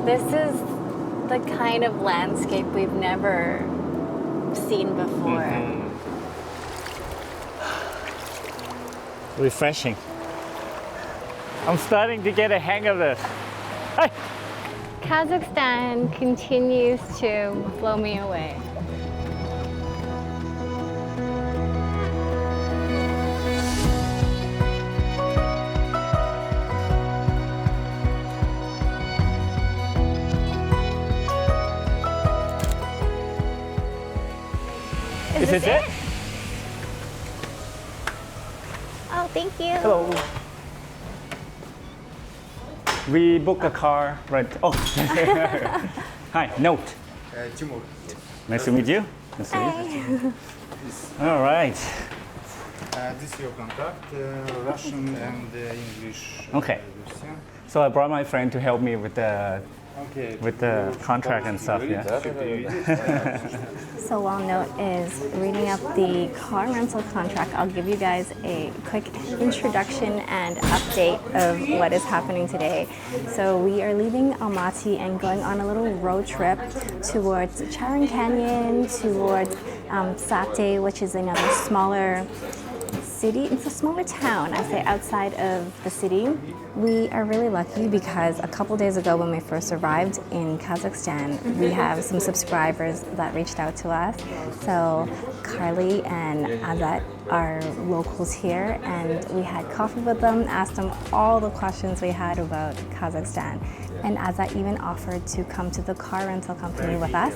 This is the kind of landscape we've never seen before. Refreshing. I'm starting to get a hang of this. Hey. Kazakhstan continues to blow me away. Is this it? Oh, thank you. Hello. We book a car, right? Oh, hi, note. Timur. Nice to meet you. Nice to meet you. All right. This is your contact, Russian and English. Okay. So I brought my friend to help me with the contract and stuff. Yeah. So while Note is reading up the car rental contract, I'll give you guys a quick introduction and update of what is happening today. So we are leaving Almaty and going on a little road trip towards Charyn Canyon, towards Saty, which is another smaller city. It's a smaller town, I say, outside of the city. We are really lucky because a couple days ago when we first arrived in Kazakhstan, we have some subscribers that reached out to us. So Carly and Azat are locals here, and we had coffee with them, asked them all the questions we had about Kazakhstan. And Azat even offered to come to the car rental company with us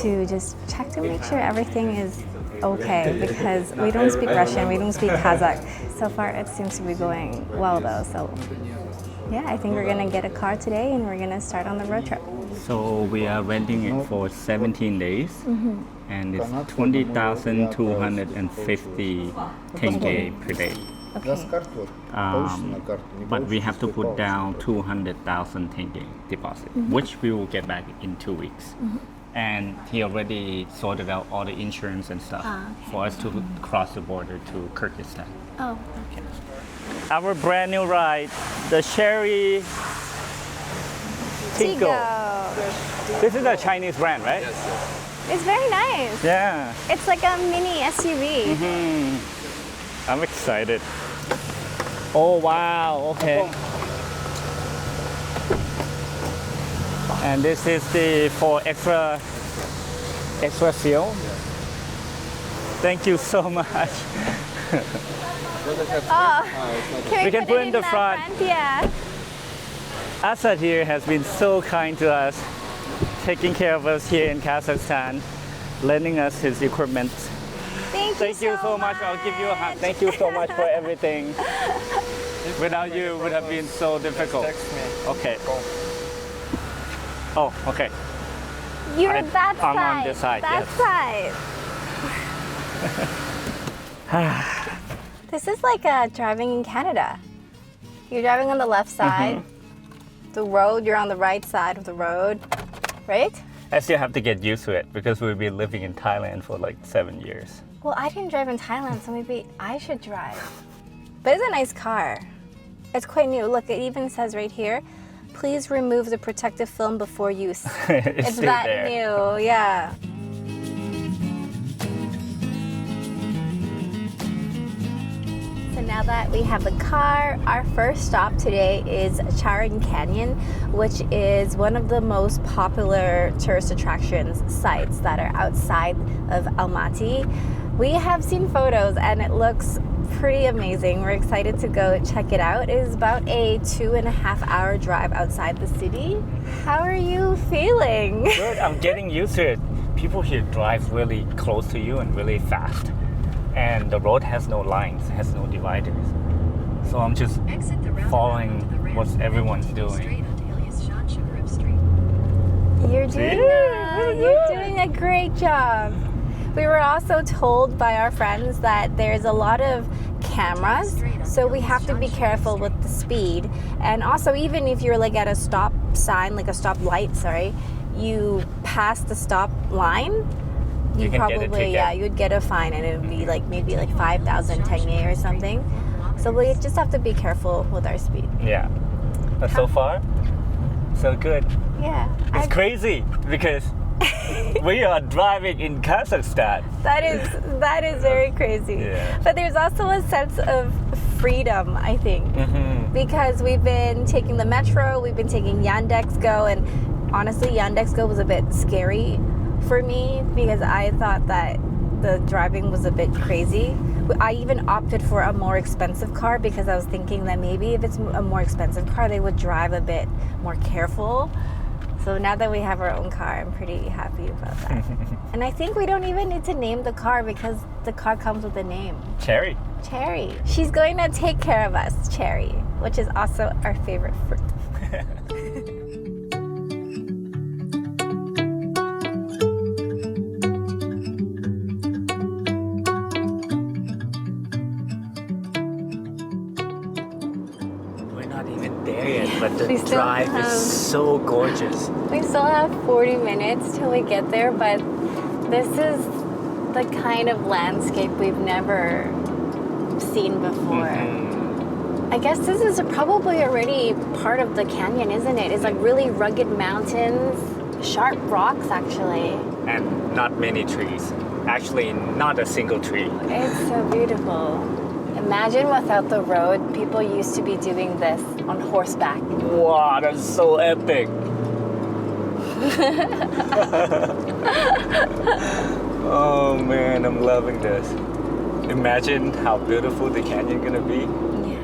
to just check to make sure everything is okay, because we don't speak Russian, we don't speak Kazakh. So far it seems to be going well though. So yeah, I think we're gonna get a car today and we're gonna start on the road trip. So we are renting it for 17 days, and it's 20,250 tenge per day. Okay. But we have to put down 200,000 tenge deposit, which we will get back in 2 weeks. And he already sorted out all the insurance and stuff for us to cross the border to Kyrgyzstan. Oh, okay. Our brand new ride, the Cherry Tigo. This is a Chinese brand, right? Yes. It's very nice. Yeah. It's like a mini SUV. I'm excited. Oh wow, okay. And this is the for extra seal. Thank you so much. Oh, can We can put in the that front. Yeah. Asad here has been so kind to us, taking care of us here in Kazakhstan, lending us his equipment. Thank you so much. I'll give you a hug. Thank you so much for everything. Without you, it would have been so difficult. Text me. Okay. Oh, okay. You're that side. I'm on this side, That yes. side. This is like driving in Canada. You're driving on the left side. The road, you're on the right side of the road, right? I still have to get used to it because we've been living in Thailand for like 7 years. Well, I didn't drive in Thailand, so maybe I should drive. But it's a nice car. It's quite new. Look, it even says right here, please remove the protective film before use. It's still that there. new, yeah. So now that we have the car, our first stop today is Charyn Canyon, which is one of the most popular tourist attractions sites that are outside of Almaty. We have seen photos and it looks pretty amazing. We're excited to go check it out. It is about a 2.5-hour drive outside the city. How are you feeling? Good, I'm getting used to it. People here drive really close to you and really fast. And the road has no lines, has no dividers. So I'm just following what everyone's doing. You're doing a great job. We were also told by our friends that there's a lot of cameras, so we have to be careful with the speed. And also, even if you're like at a stop sign, like a stop light, sorry, you pass the stop line, you probably, you'd get a fine, and it would be like maybe like 5,000 tenge or something. So we just have to be careful with our speed. Yeah. But so so good. Yeah. It's crazy because we are driving in Kazakhstan. That is very crazy. Yeah. But there's also a sense of freedom, I think, because we've been taking the metro, we've been taking Yandex Go, and honestly, Yandex Go was a bit scary for me because I thought that the driving was a bit crazy. I even opted for a more expensive car because I was thinking that maybe if it's a more expensive car, they would drive a bit more careful. So now that we have our own car, I'm pretty happy about that. And I think we don't even need to name the car because the car comes with a name. Cherry. Cherry. She's going to take care of us, Cherry, which is also our favorite fruit. We're not even there yet, but the We still drive have- is so gorgeous. We still have 40 minutes till we get there, but this is the kind of landscape we've never seen before. I guess this is probably already part of the canyon, isn't it? It's like really rugged mountains, sharp rocks actually. And not many trees. Actually, not a single tree. It's so beautiful. Imagine without the road, people used to be doing this on horseback. Wow, that's so epic. Oh man, I'm loving this. Imagine how beautiful the canyon gonna be. Yeah.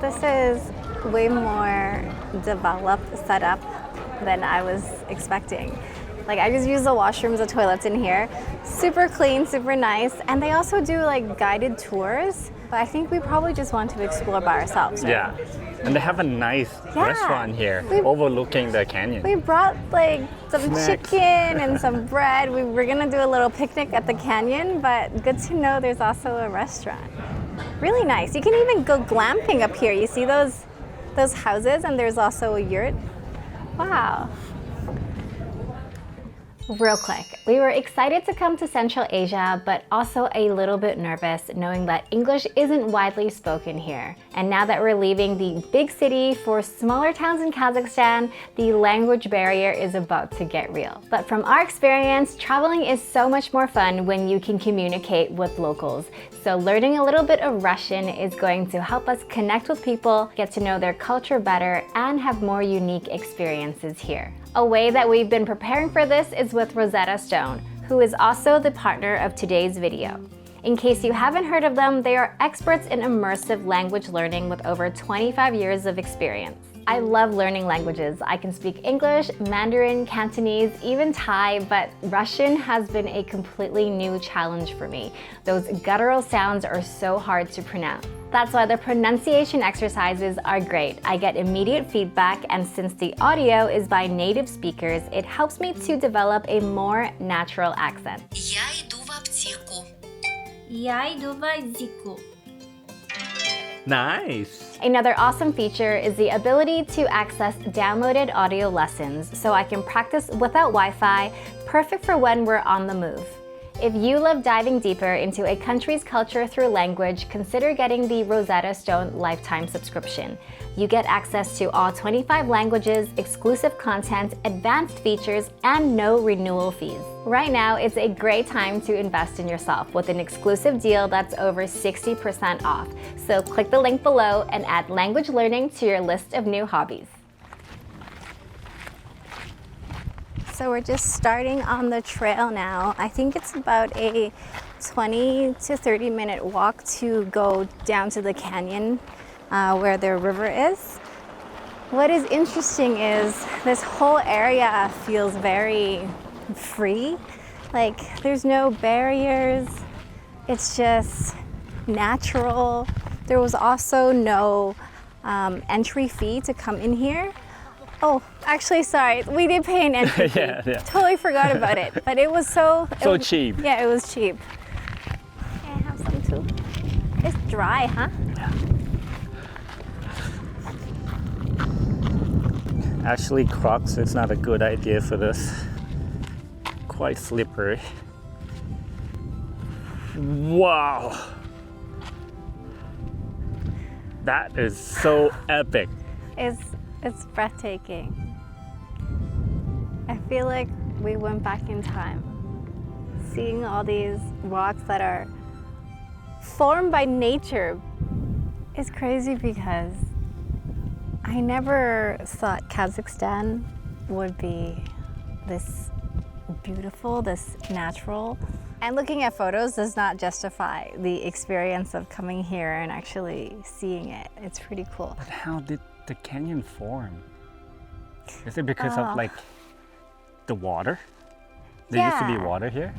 This is way more developed setup than I was expecting. Like I just use the washrooms, the toilets in here. Super clean, super nice. And they also do like guided tours. But I think we probably just want to explore by ourselves, right? Yeah. And they have a nice Yeah. restaurant here We- overlooking the canyon. We brought like some Snacks. chicken and some bread. We were gonna do a little picnic at the canyon, but good to know there's also a restaurant. Really nice. You can even go glamping up here. You see those houses, and there's also a yurt. Wow. Real quick, we were excited to come to Central Asia, but also a little bit nervous knowing that English isn't widely spoken here. And now that we're leaving the big city for smaller towns in Kazakhstan, the language barrier is about to get real. But from our experience, traveling is so much more fun when you can communicate with locals. So learning a little bit of Russian is going to help us connect with people, get to know their culture better, and have more unique experiences here. A way that we've been preparing for this is with Rosetta Stone, who is also the partner of today's video. In case you haven't heard of them, they are experts in immersive language learning with over 25 years of experience. I love learning languages. I can speak English, Mandarin, Cantonese, even Thai, but Russian has been a completely new challenge for me. Those guttural sounds are so hard to pronounce. That's why the pronunciation exercises are great. I get immediate feedback, and since the audio is by native speakers, it helps me to develop a more natural accent. Я иду в аптеку. Я иду в аптеку. Nice. Another awesome feature is the ability to access downloaded audio lessons so I can practice without Wi-Fi, perfect for when we're on the move. If you love diving deeper into a country's culture through language, consider getting the Rosetta Stone lifetime subscription. You get access to all 25 languages, exclusive content, advanced features, and no renewal fees. Right now, it's a great time to invest in yourself with an exclusive deal that's over 60% off. So click the link below and add language learning to your list of new hobbies. So we're just starting on the trail now. I think it's about a 20 to 30 minute walk to go down to the canyon where the river is. What is interesting is this whole area feels very free. Like there's no barriers. It's just natural. There was also no entry fee to come in here. Oh, actually, sorry. We did pay an entry fee. Yeah. Totally forgot about it. But it was So cheap. Yeah, it was cheap. Okay, I have some too. It's dry, huh? Actually, Crocs is not a good idea for this. Quite slippery. Wow! That is so epic. It's breathtaking. I feel like we went back in time. Seeing all these rocks that are formed by nature is crazy because I never thought Kazakhstan would be this beautiful, this natural. And looking at photos does not justify the experience of coming here and actually seeing it. It's pretty cool. But how did the canyon form? Is it because of like the water? There used to be water here?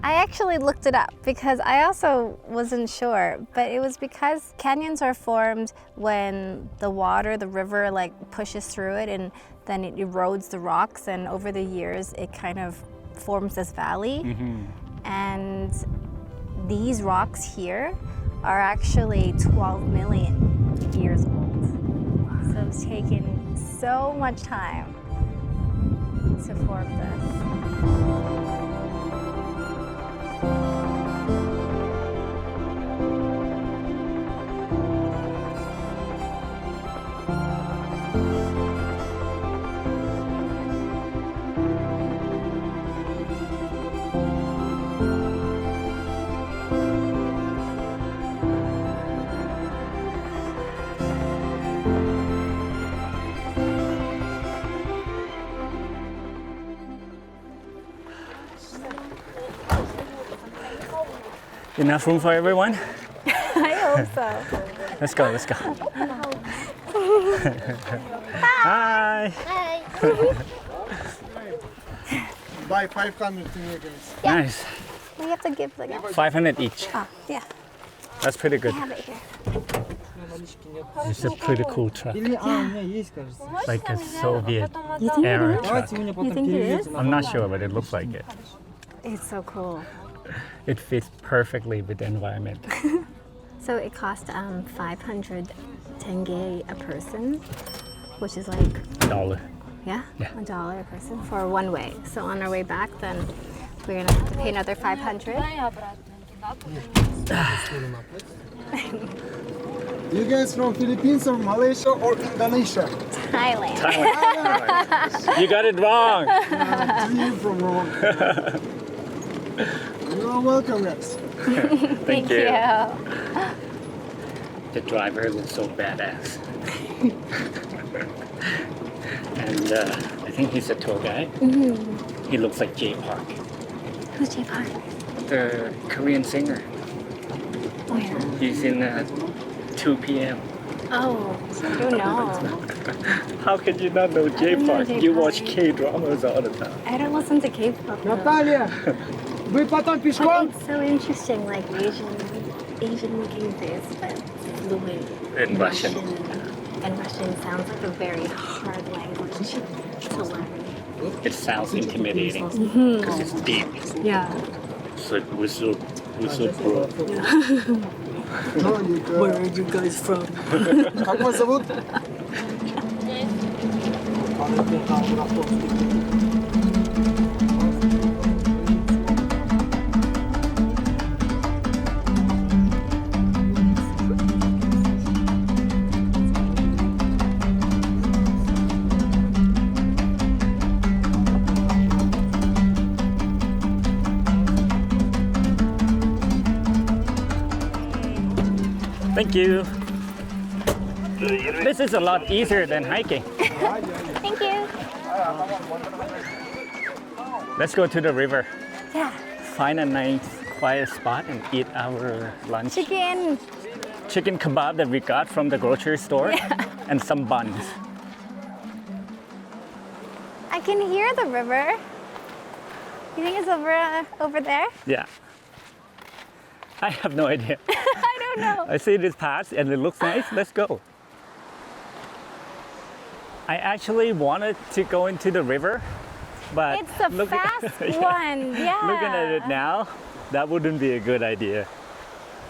I actually looked it up because I also wasn't sure, but it was because canyons are formed when the water, the river, like pushes through it and then it erodes the rocks, and over the years it kind of forms this valley. And these rocks here are actually 12 million years old. So it's taken so much time to form this. Enough room for everyone? I hope so. Let's go, let's go. Hi! Buy 500 teenagers. Nice. We have to give like 500 each. Oh, yeah. That's pretty good. I have it here. It's a pretty cool truck. Или, у меня есть, кажется. Like a Soviet You think era it is? truck. Давайте вы мне You потом think it is? переведете. I'm not sure, but it looks like it. It's so cool. It fits perfectly with the environment. So it cost 500 tenge a person, which is like, $1. yeah, Yeah. $1 a person for one way. So on our way back, then we're gonna have to pay another 500. You guys from Philippines or Malaysia or Indonesia? Thailand. You got it wrong! You from wrong. You are welcome, guys. Thank you. The driver looks so badass. And I think he's a tour guide. He looks like Jay Park, Who's Jay Park? the Korean singer. Where? He's in 2 p.m. Oh, you know. How can you not know Jay don't know Park? Jay You Park. watch K-dramas all the time. I don't listen to K-pop. though. Наталья, вы потом But пешком? it's so interesting, like Asian looking face, but fluent In Russian. And Russian sounds like a very hard language to learn. It sounds intimidating because it's deep. Yeah. It's like, what's up, bro? Where are you guys from? Как вас зовут? Thank you. This is a lot easier than hiking. Thank you. Let's go to the river. Yeah. Find a nice quiet spot and eat our lunch. Chicken. Chicken kebab that we got from the grocery store and some buns. I can hear the river. You think it's over there? Yeah. I have no idea. I don't know. I see this path and it looks nice. Let's go. I actually wanted to go into the river, but It's the fast one. Yeah. looking at it now, that wouldn't be a good idea.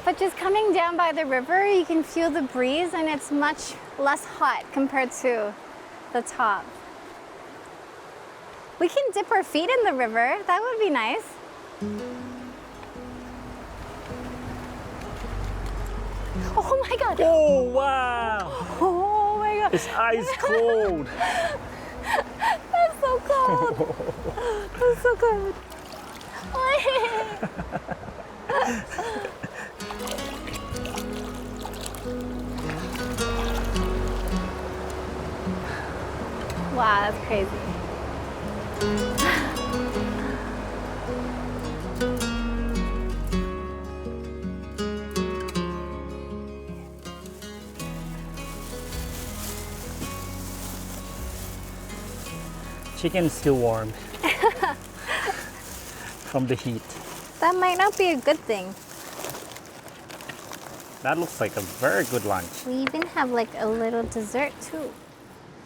But just coming down by the river, you can feel the breeze and it's much less hot compared to the top. We can dip our feet in the river. That would be nice. Oh my god. Oh, wow. Oh my god. It's ice cold. That's so cold. That's so cold. Wow, that's crazy. Chicken's still warm from the heat. That might not be a good thing. That looks like a very good lunch. We even have like a little dessert too.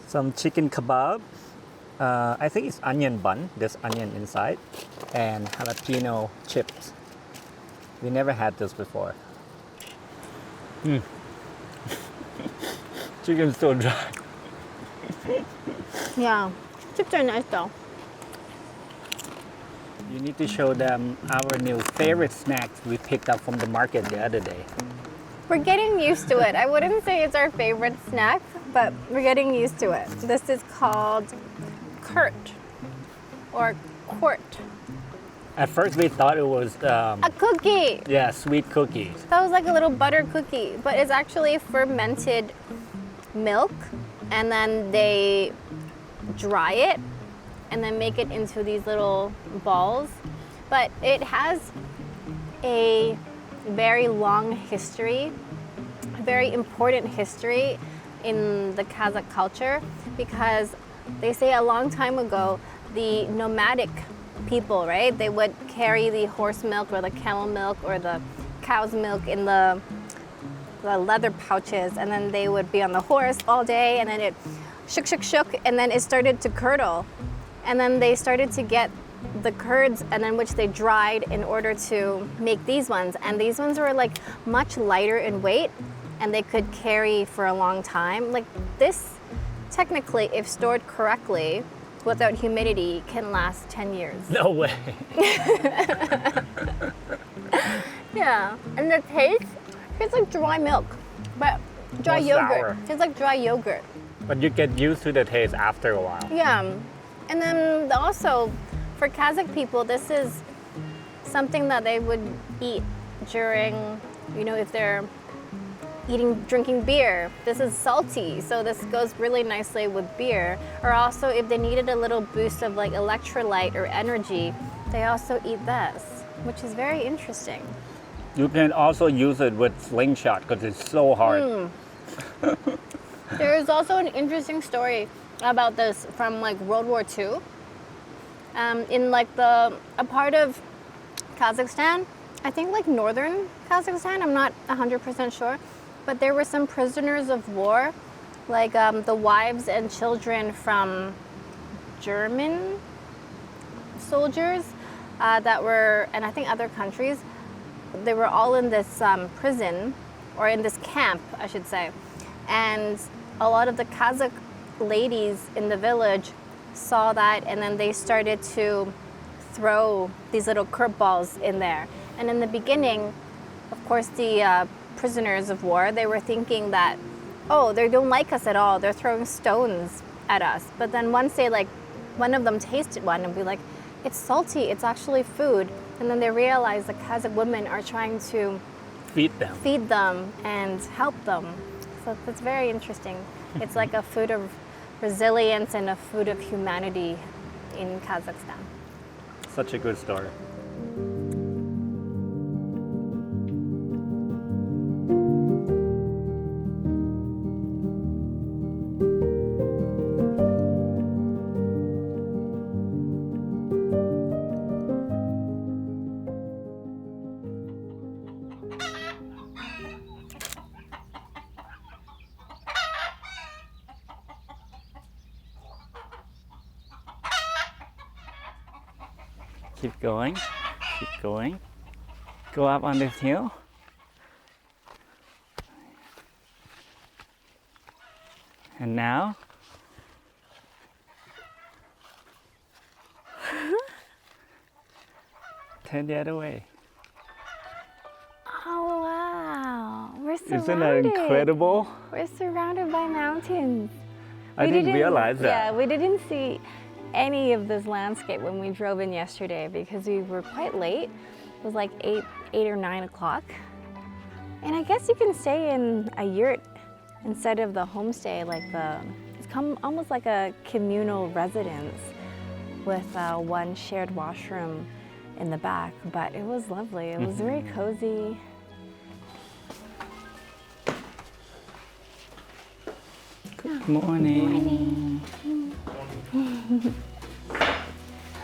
Some chicken kebab. I think it's onion bun. There's onion inside. And jalapeno chips. We never had this before. Chicken's so dry. Yeah, chips are nice though. You need to show them our new favorite snacks we picked up from the market the other day. We're getting used to it. I wouldn't say it's our favorite snack, but we're getting used to it. This is called kurt or quart. At first we thought it was A cookie. yeah, sweet cookies. That was like a little butter cookie, but it's actually fermented milk, and then they dry it and then make it into these little balls. But it has a very long history, a very important history in the Kazakh culture, because they say a long time ago the nomadic people, right, they would carry the horse milk or the camel milk or the cow's milk in the leather pouches, and then they would be on the horse all day, and then it shook, and then it started to curdle, and then they started to get the curds, and then which they dried in order to make these ones, and these ones were like much lighter in weight, and they could carry for a long time. Like this, technically, if stored correctly without humidity, can last 10 years. No way. Yeah, and the taste, it's like dry milk, but dry More yogurt. sour. It's like dry yogurt. But you get used to the taste after a while. Yeah, and then also for Kazakh people, this is something that they would eat during, if they're drinking beer. This is salty, so this goes really nicely with beer. Or also if they needed a little boost of like electrolyte or energy, they also eat this, which is very interesting. You can also use it with slingshot because it's so hard. There is also an interesting story about this from like World War II. In like a part of Kazakhstan, I think like northern Kazakhstan, I'm not 100% sure, but there were some prisoners of war, like the wives and children from German soldiers that were, and I think other countries, they were all in this prison, or in this camp, I should say. And a lot of the Kazakh ladies in the village saw that, and then they started to throw these little curveballs in there. And in the beginning, of course, the prisoners of war, they were thinking that, oh, they don't like us at all, they're throwing stones at us. But then once they one of them tasted one and be like, it's salty, it's actually food. And then they realized the Kazakh women are trying to Feed them. and help them. So that's very interesting. It's like a food of resilience and a food of humanity in Kazakhstan. Such a good story. Keep going, keep going. Go up on this hill. And now, turn the other way. Oh wow, we're surrounded. Isn't that incredible? We're surrounded by mountains. I didn't realize that. Yeah, we didn't see any of this landscape when we drove in yesterday because we were quite late. It was like 8 or 9 o'clock. And I guess you can stay in a yurt instead of the homestay, it's almost like a communal residence with one shared washroom in the back. But it was lovely. It was very cozy. Good morning.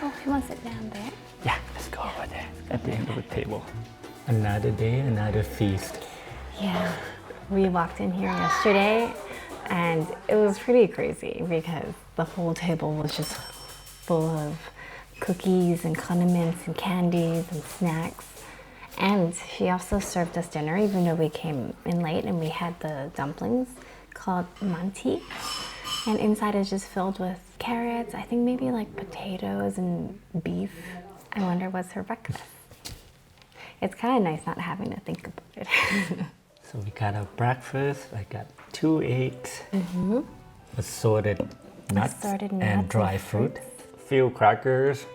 Oh, you want to sit down there? Yeah, let's go over there at the end of the table. Another day, another feast. Yeah, we walked in here yesterday and it was pretty crazy because the whole table was just full of cookies and condiments and candies and snacks. And she also served us dinner even though we came in late, and we had the dumplings called manti. And inside is just filled with carrots, I think maybe like potatoes and beef. I wonder what's her breakfast. It's kind of nice not having to think about it. So we got a breakfast. I got 2 eggs, assorted nuts and dry fruit, few crackers,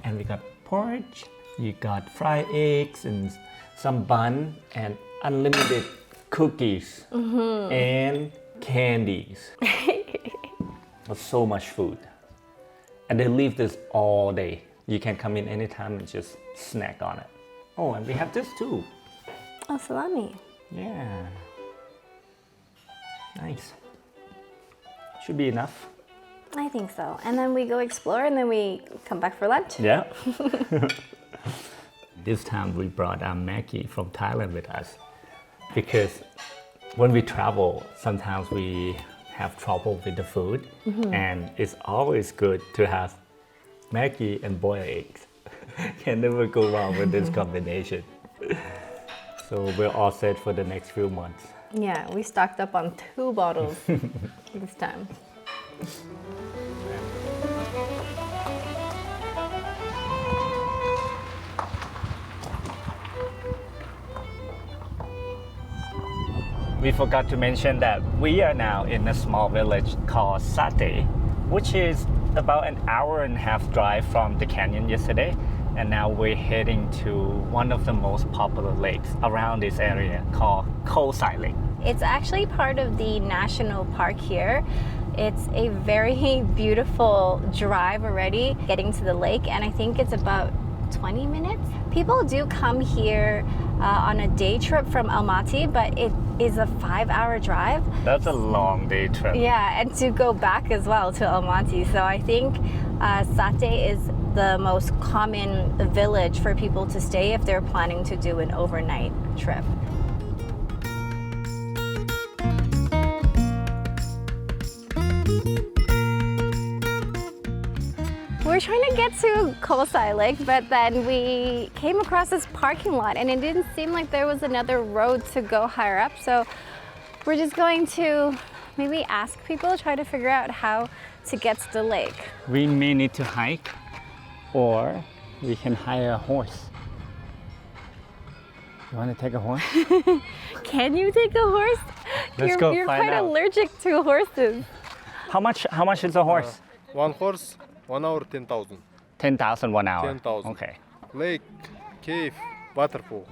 and we got porridge. You got fried eggs and some bun and unlimited cookies and candies. That's so much food. And they leave this all day. You can come in anytime and just snack on it. Oh, and we have this too. Oh, salami. Yeah. Nice. Should be enough. I think so. And then we go explore and then we come back for lunch. Yeah. This time we brought our Maggie from Thailand with us because when we travel, sometimes we have trouble with the food, and it's always good to have Maggie and boiled eggs. Can never go wrong with this combination. So we're all set for the next few months. Yeah, we stocked up on 2 bottles this time. We forgot to mention that we are now in a small village called Saty, which is about an hour and a half drive from the canyon yesterday. And now we're heading to one of the most popular lakes around this area called Kolsai Lake. It's actually part of the national park here. It's a very beautiful drive already getting to the lake, and I think it's about 20 minutes. People do come here on a day trip from Almaty, but it is a 5-hour drive. That's a long day trip. Yeah, and to go back as well to Almaty. So I think Saty is the most common village for people to stay if they're planning to do an overnight trip. We were trying to get to Kolsai Lake, but then we came across this parking lot and it didn't seem like there was another road to go higher up. So we're just going to maybe ask people, try to figure out how to get to the lake. We may need to hike, or we can hire a horse. You want to take a horse? Can you take a horse? Let's go you're find quite out. allergic to horses. How much is a horse? One horse, 1 hour, 10,000. 10,000 1 hour. 10,000. Okay. Lake, cave, waterfall.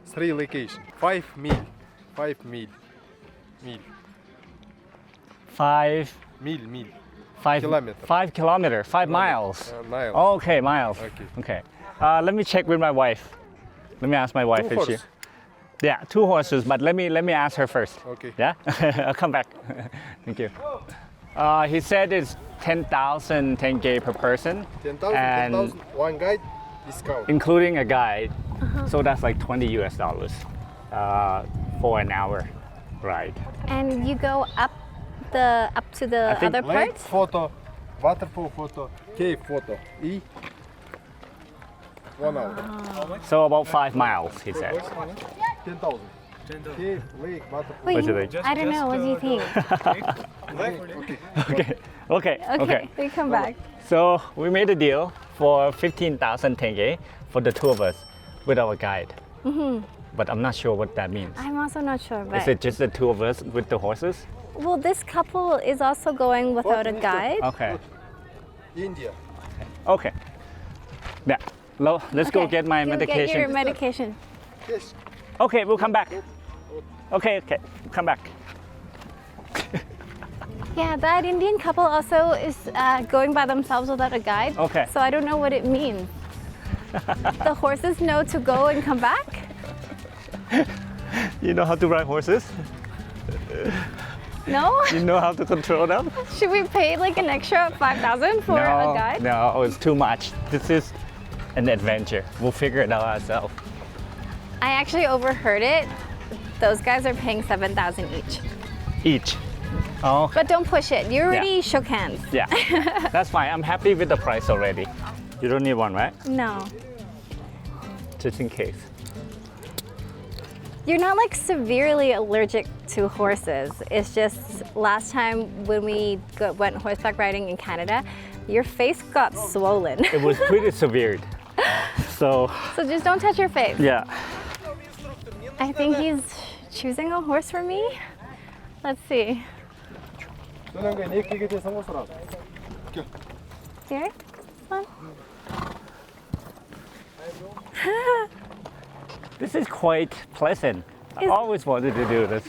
3 locations. 5 mil. 5 mil. Mil. 5 Mil. 5 Kilometer. 5 kilometers, 5 miles. Miles. Okay, miles. Okay. Let me check with my wife. Let me ask my wife 2 if she. horse. Yeah, 2 horses, but let me ask her first. Okay. Yeah, I'll come back. Thank you. He said it's 10,000 10K per person. 10,000, and 10,000. One guide, discount. including a guide. So that's like $20 for an hour ride. And you go up to the think other Lake parts? photo, waterfall photo, cave photo. 1 hour. So about 5 miles, he said. 10,000. Cave, lake, waterfall. Wait, What do you think? I don't know. What do you think? Okay. Okay, we come back. So we made a deal for 15,000 tenge for the two of us with our guide. But I'm not sure what that means. I'm also not sure, but Is it just the two of us with the horses? well, this couple is also going without a guide. Okay. India. Okay. Yeah. Let's go Okay, get my go medication. Get your medication. Yes. Okay, we'll come back. Okay, come back. Yeah, that Indian couple also is going by themselves without a guide. Okay. So I don't know what it means. The horses know to go and come back? You know how to ride horses? No? You know how to control them? Should we pay like an extra 5,000 for a guide? No, it's too much. This is an adventure. We'll figure it out ourselves. I actually overheard it. Those guys are paying 7,000 each. Each. Oh, But don't push it. You already shook hands. yeah. That's fine. I'm happy with the price already. You don't need one, right? No. Just in case. You're not like severely allergic to horses. It's just last time when we went horseback riding in Canada, your face got swollen. It was pretty severe. So, So just don't touch your face. yeah. I think he's choosing a horse for me. Let's see. Here? One. This is quite pleasant. I always wanted to do this.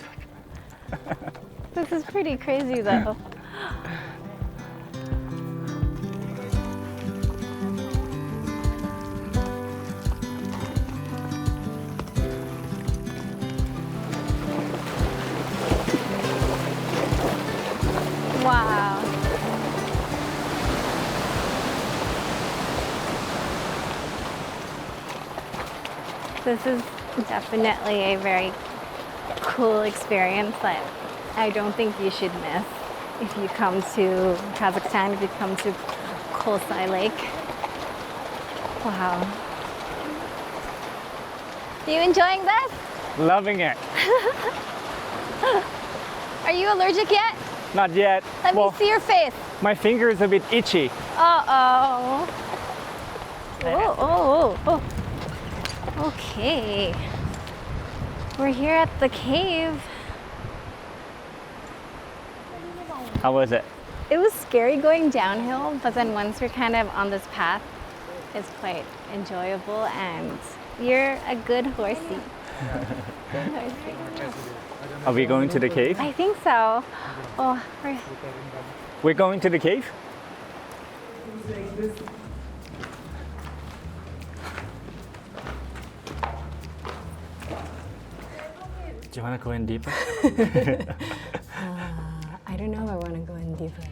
This is pretty crazy though. Wow. This is definitely a very cool experience that I don't think you should miss if you come to Kazakhstan, if you come to Kolsai Lake. Wow. You enjoying this? Loving it. Are you allergic yet? Not yet. Let me see your face. My finger is a bit itchy. Uh-oh. Oh. Okay. We're here at the cave. How was it? It was scary going downhill, but then once you're kind of on this path, it's quite enjoyable and you're a good horsey. Good horsey. Are we going to the cave? I think so. Oh, We're going to the cave? Do you want to go in deeper? I don't know if I want to go in deeper.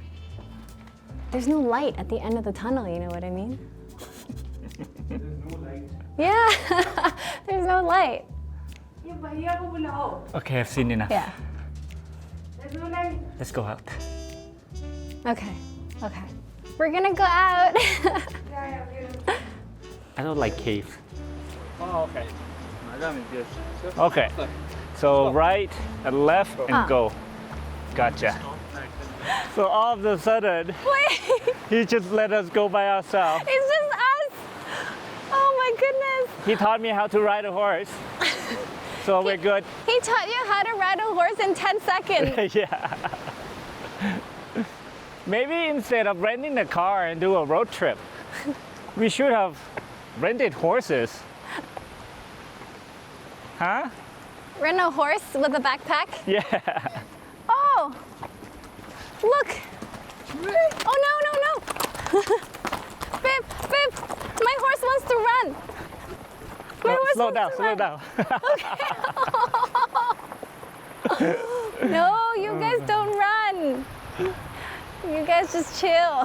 There's no light at the end of the tunnel, you know what I mean? There's no light. Yeah, there's no light. Okay, I've seen enough. Yeah. Let's go out. Okay. We're gonna go out. I don't like cave. Oh, okay. Okay. So right and left and go. Gotcha. So all of a sudden, Wait, he just let us go by ourselves. it's just us. Oh my goodness. He taught me how to ride a horse. So we're good. He taught you how to ride a horse in 10 seconds. Yeah. Maybe instead of renting a car and do a road trip, we should have rented horses. Huh? Rent a horse with a backpack? Yeah. Oh, look. Oh, no. Babe, my horse wants to run. My horse Slow wants to down. run. No, you guys don't run. You guys just chill.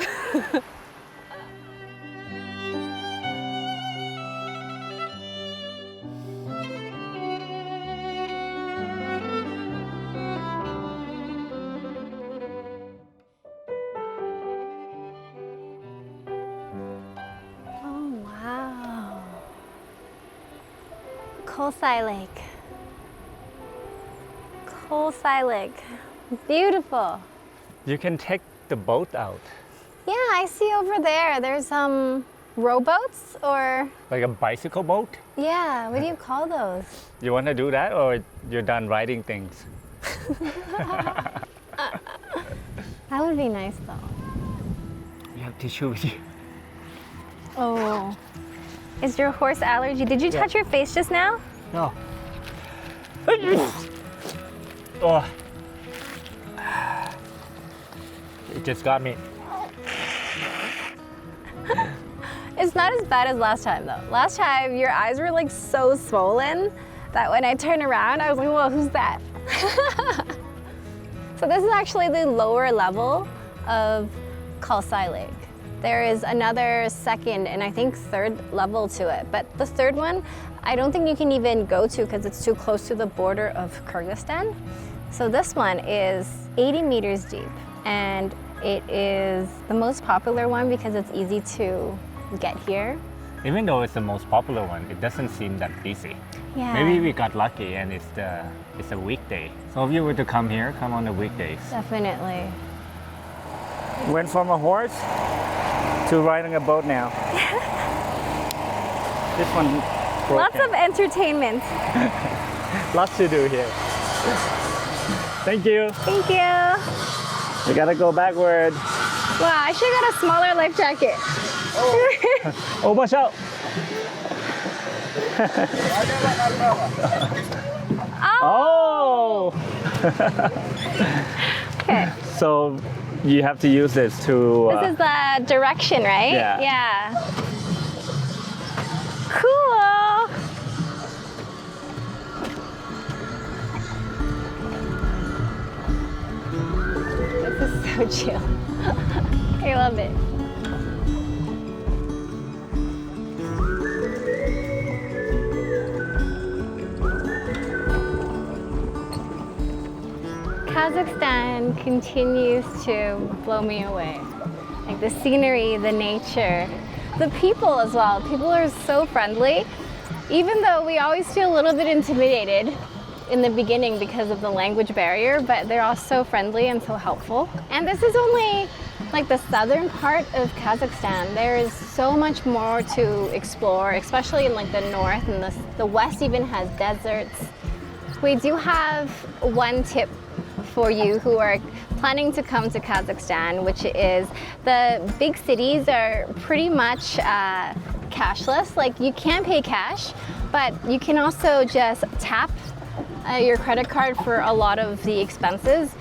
Oh, wow. Kolsai Lake. Kolsai Lake. Beautiful. You can take the boat out. Yeah, I see over there. There's rowboats or Like a bicycle boat? yeah, what do you call those? You want to do that or you're done riding things? That would be nice though. You have tissue with you. Oh. Is your horse allergy? Did you touch your face just now? No. Oh. It just got me. It's not as bad as last time though. Last time your eyes were like so swollen that when I turned around I was like, whoa, who's that? So this is actually the lower level of Kolsai Lake. There is another second and I think third level to it, but the third one I don't think you can even go to because it's too close to the border of Kyrgyzstan. So this one is 80 meters deep and it is the most popular one because it's easy to get here. Even though it's the most popular one, it doesn't seem that busy. Yeah. Maybe we got lucky and it's a weekday. So if you were to come here, come on the weekdays. Definitely. Went from a horse to riding a boat now. This one Lots of entertainment. Lots to do here. Thank you. Thank you. We gotta go backward. Wow, I should have got a smaller life jacket. Oh, watch out. Oh! Okay. So you have to use this to... This is the direction, right? Yeah. Yeah. Cool. This is so chill. I love it. Kazakhstan continues to blow me away. Like the scenery, the nature, the people as well. People are so friendly, even though we always feel a little bit intimidated in the beginning because of the language barrier, but they're all so friendly and so helpful. And this is only like the southern part of Kazakhstan. There is so much more to explore, especially in like the north, and the west even has deserts. We do have one tip for you who are planning to come to Kazakhstan, which is the big cities are pretty much cashless. Like you can pay cash, but you can also just tap your credit card for a lot of the expenses.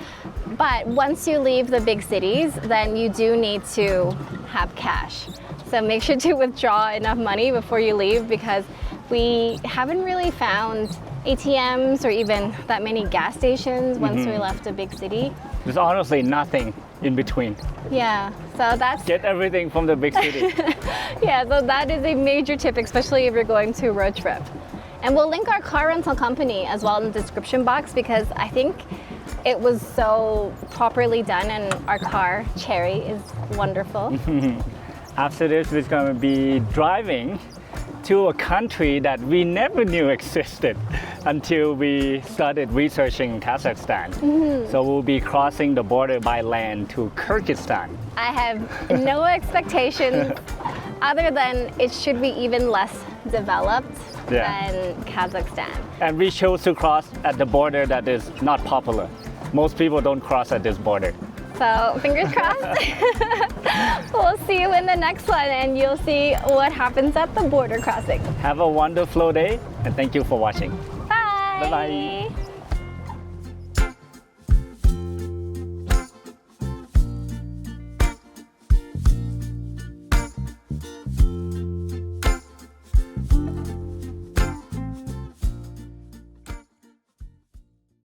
But once you leave the big cities, then you do need to have cash. So make sure to withdraw enough money before you leave, because we haven't really found ATMs or even that many gas stations once we left a big city. There's honestly nothing in between. Yeah, so that's... Get everything from the big city. Yeah, so that is a major tip, especially if you're going to a road trip. And we'll link our car rental company as well in the description box, because I think it was so properly done, and our car, Cherry, is wonderful. After this, we're going to be driving to a country that we never knew existed until we started researching Kazakhstan. So we'll be crossing the border by land to Kyrgyzstan. I have no expectations other than it should be even less developed than Kazakhstan. And we chose to cross at the border that is not popular. Most people don't cross at this border. So fingers crossed. We'll see you in the next one, and you'll see what happens at the border crossing. Have a wonderful day, and thank you for watching. Bye. Bye-bye.